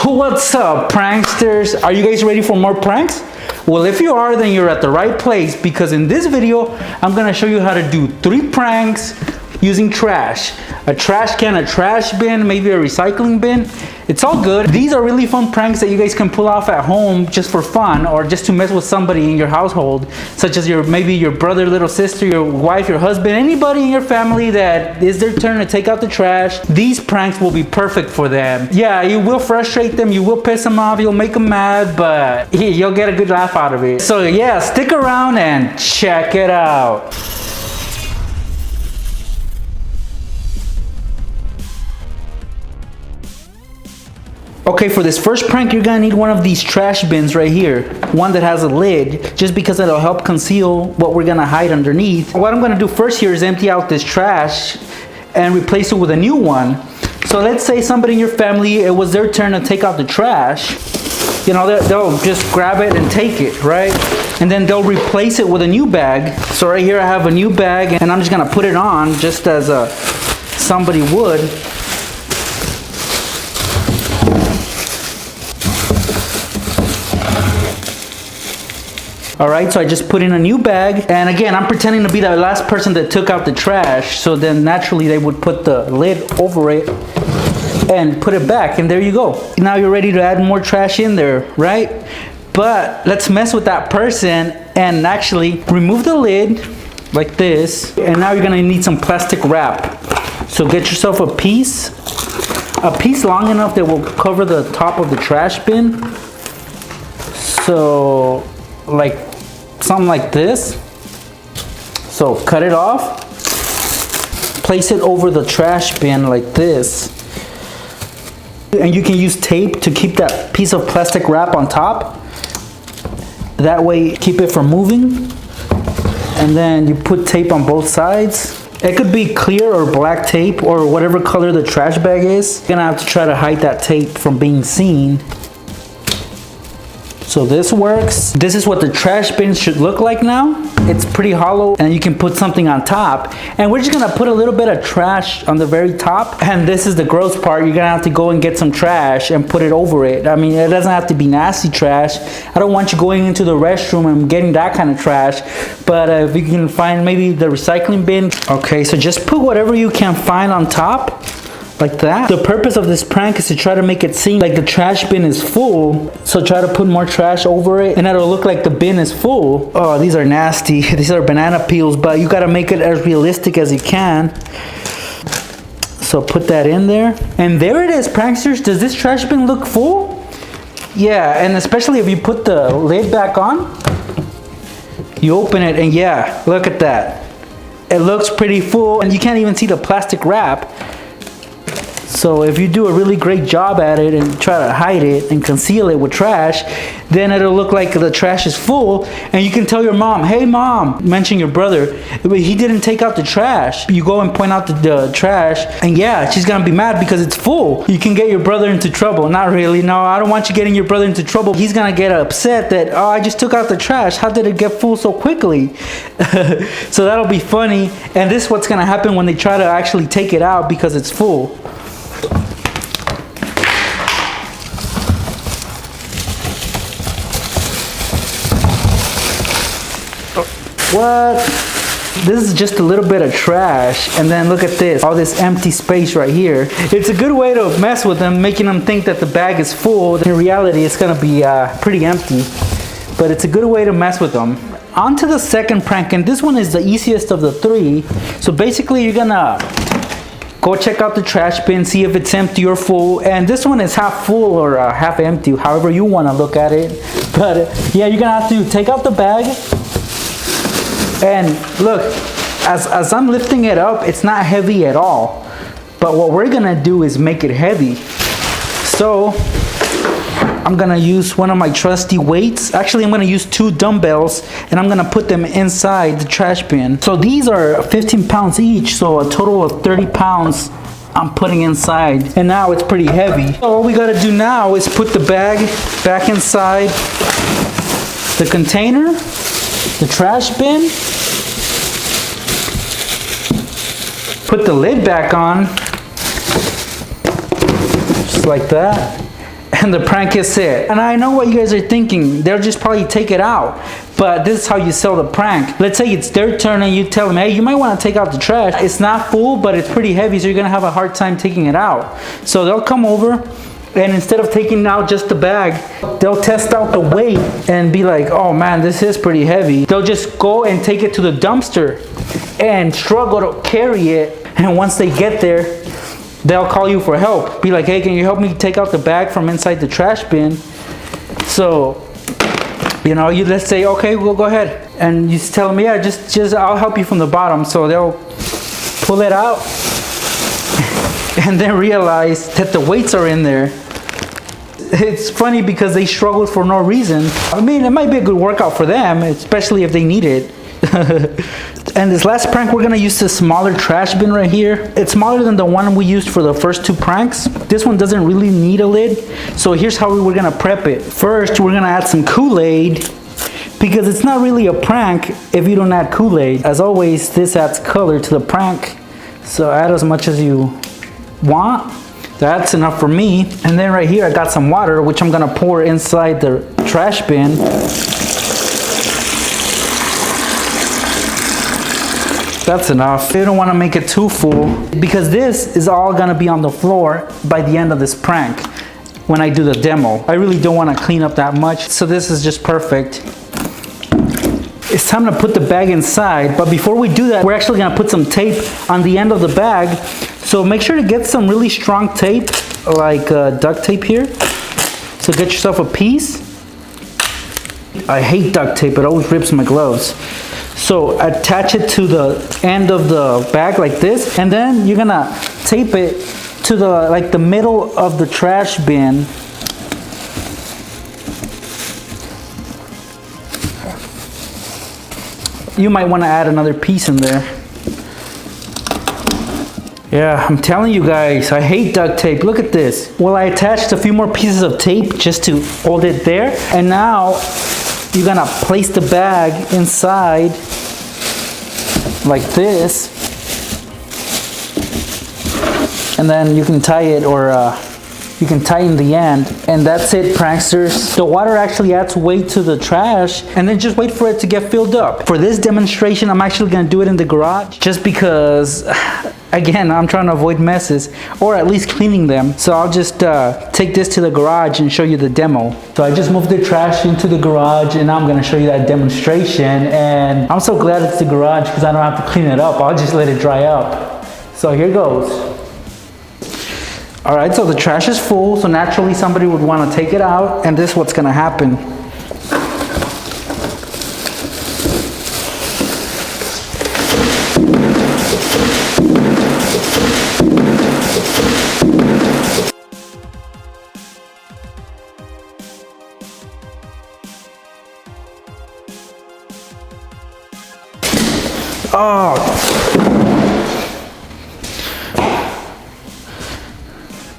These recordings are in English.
What's up, pranksters? Are you guys ready for more pranks? Well, if you are, then you're at the right place, because in this video, I'm gonna show you how to do 3 pranks using trash. A trash can, a trash bin, maybe a recycling bin. It's all good. These are really fun pranks that you guys can pull off at home just for fun, or just to mess with somebody in your household, such as maybe your brother, little sister, your wife, your husband, anybody in your family that is their turn to take out the trash. These pranks will be perfect for them. Yeah, you will frustrate them, you will piss them off, you'll make them mad, but you'll get a good laugh out of it. So yeah, stick around and check it out. Okay, for this first prank, you're gonna need one of these trash bins right here. One that has a lid, just because it'll help conceal what we're gonna hide underneath. What I'm gonna do first here is empty out this trash and replace it with a new one. So let's say somebody in your family, it was their turn to take out the trash. You know, they'll just grab it and take it, right? And then they'll replace it with a new bag. So right here I have a new bag, and I'm just gonna put it on just as somebody would. Alright, so I just put in a new bag, and again, I'm pretending to be the last person that took out the trash, so then naturally they would put the lid over it and put it back, and there you go. Now you're ready to add more trash in there, right? But let's mess with that person and actually remove the lid like this, and now you're gonna need some plastic wrap. So get yourself a piece long enough that will cover the top of the trash bin. So like something like this. So cut it off, place it over the trash bin like this, and you can use tape to keep that piece of plastic wrap on top. That way keep it from moving. And then you put tape on both sides. It could be clear or black tape, or whatever color the trash bag is. You're gonna have to try to hide that tape from being seen. So this works. This is what the trash bin should look like now. It's pretty hollow, and you can put something on top. And we're just gonna put a little bit of trash on the very top. And this is the gross part. You're gonna have to go and get some trash and put it over it. I mean, it doesn't have to be nasty trash. I don't want you going into the restroom and getting that kind of trash. But if you can find maybe the recycling bin. Okay, so just put whatever you can find on top. Like that. The purpose of this prank is to try to make it seem like the trash bin is full. So try to put more trash over it, and it'll look like the bin is full. Oh, these are nasty. These are banana peels, but you gotta make it as realistic as you can. So put that in there. And there it is, pranksters. Does this trash bin look full? Yeah, and especially if you put the lid back on, you open it, and yeah, look at that. It looks pretty full, and you can't even see the plastic wrap. So if you do a really great job at it and try to hide it and conceal it with trash, then it'll look like the trash is full, and you can tell your mom, hey mom, mention your brother, he didn't take out the trash. You go and point out the trash, and yeah, she's gonna be mad because it's full. You can get your brother into trouble. Not really, no, I don't want you getting your brother into trouble. He's gonna get upset that, oh, I just took out the trash. How did it get full so quickly? So that'll be funny, and this is what's gonna happen when they try to actually take it out because it's full. What? This is just a little bit of trash, and then look at this, all this empty space right here. It's a good way to mess with them, making them think that the bag is full. In reality, it's gonna be pretty empty, but it's a good way to mess with them. On to the second prank, and this one is the easiest of the 3. So basically, you're gonna go check out the trash bin, see if it's empty or full. And this one is half full or half empty, however you wanna look at it. But yeah, you're gonna have to take out the bag. And look, as I'm lifting it up, it's not heavy at all. But what we're gonna do is make it heavy. So I'm gonna use one of my trusty weights. Actually, I'm gonna use 2 dumbbells, and I'm gonna put them inside the trash bin. So these are 15 pounds each, so a total of 30 pounds I'm putting inside. And now it's pretty heavy. So all we gotta do now is put the bag back inside the container, the trash bin, put the lid back on, just like that, and the prank is set. And I know what you guys are thinking. They'll just probably take it out. But this is how you sell the prank. Let's say it's their turn and you tell them, hey, you might want to take out the trash. It's not full, but it's pretty heavy, so you're gonna have a hard time taking it out. So they'll come over, and instead of taking out just the bag, they'll test out the weight and be like, oh man, this is pretty heavy. They'll just go and take it to the dumpster and struggle to carry it. And once they get there, they'll call you for help. Be like, hey, can you help me take out the bag from inside the trash bin? So, you know, you let's say, okay, we'll go ahead. And you tell them, yeah, just I'll help you from the bottom. So they'll pull it out and then realize that the weights are in there. It's funny because they struggled for no reason. I mean, it might be a good workout for them, especially if they need it. And this last prank, we're gonna use this smaller trash bin right here. It's smaller than the one we used for the first two pranks. This one doesn't really need a lid. So here's how we're gonna prep it. First, we're gonna add some Kool-Aid, because it's not really a prank if you don't add Kool-Aid. As always, this adds color to the prank. So add as much as you want. That's enough for me. And then right here, I got some water, which I'm gonna pour inside the trash bin. That's enough. You don't want to make it too full, because this is all gonna be on the floor by the end of this prank when I do the demo. I really don't want to clean up that much, so this is just perfect. It's time to put the bag inside, but before we do that, we're actually gonna put some tape on the end of the bag. So make sure to get some really strong tape, like duct tape here. So get yourself a piece. I hate duct tape, it always rips my gloves. So attach it to the end of the bag like this, and then you're gonna tape it to the middle of the trash bin. You might want to add another piece in there. Yeah, I'm telling you guys, I hate duct tape. Look at this. Well, I attached a few more pieces of tape just to hold it there, and now you're gonna place the bag inside like this, and then you can tie it, or you can tighten the end, and that's it, pranksters. The water actually adds weight to the trash, and then just wait for it to get filled up. For this demonstration, I'm actually gonna do it in the garage, just because, again, I'm trying to avoid messes, or at least cleaning them. So I'll just take this to the garage and show you the demo. So I just moved the trash into the garage, and now I'm gonna show you that demonstration. And I'm so glad it's the garage, because I don't have to clean it up. I'll just let it dry up. So here goes. All right, so the trash is full, so naturally somebody would want to take it out, and this is what's gonna happen.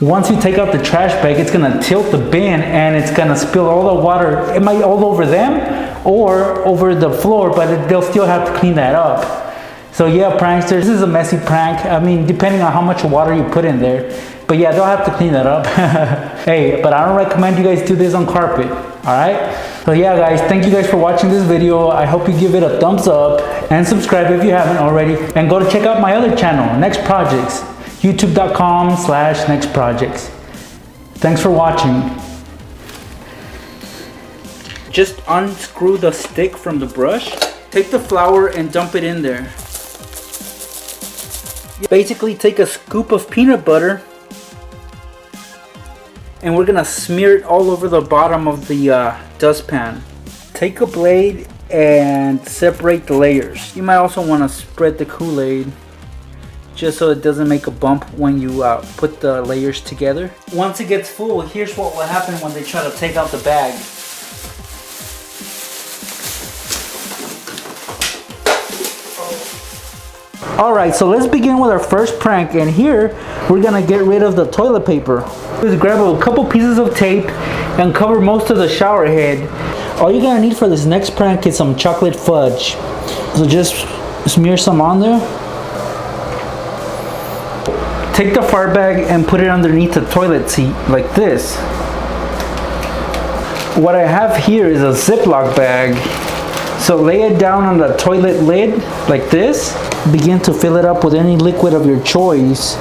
Once you take out the trash bag, it's gonna tilt the bin, and it's gonna spill all the water. It might all over them or over the floor, but they'll still have to clean that up. So yeah, pranksters, this is a messy prank. I mean, depending on how much water you put in there. But yeah, they'll have to clean that up. Hey, but I don't recommend you guys do this on carpet, all right? So yeah, guys, thank you guys for watching this video. I hope you give it a thumbs up and subscribe if you haven't already. And go to check out my other channel, Next Projects. youtube.com/nextprojects. Thanks for watching. Just unscrew the stick from the brush. Take the flour and dump it in there. Basically take a scoop of peanut butter, and we're gonna smear it all over the bottom of the dustpan. Take a blade and separate the layers. You might also want to spread the Kool-Aid, just so it doesn't make a bump when you put the layers together. Once it gets full, here's what will happen when they try to take out the bag. Alright, so let's begin with our first prank, and here we're gonna get rid of the toilet paper. Just grab a couple pieces of tape and cover most of the shower head. All you're gonna need for this next prank is some chocolate fudge. So just smear some on there. Take the fart bag and put it underneath the toilet seat like this. what I have here is a Ziploc bag. So lay it down on the toilet lid like this. Begin to fill it up with any liquid of your choice.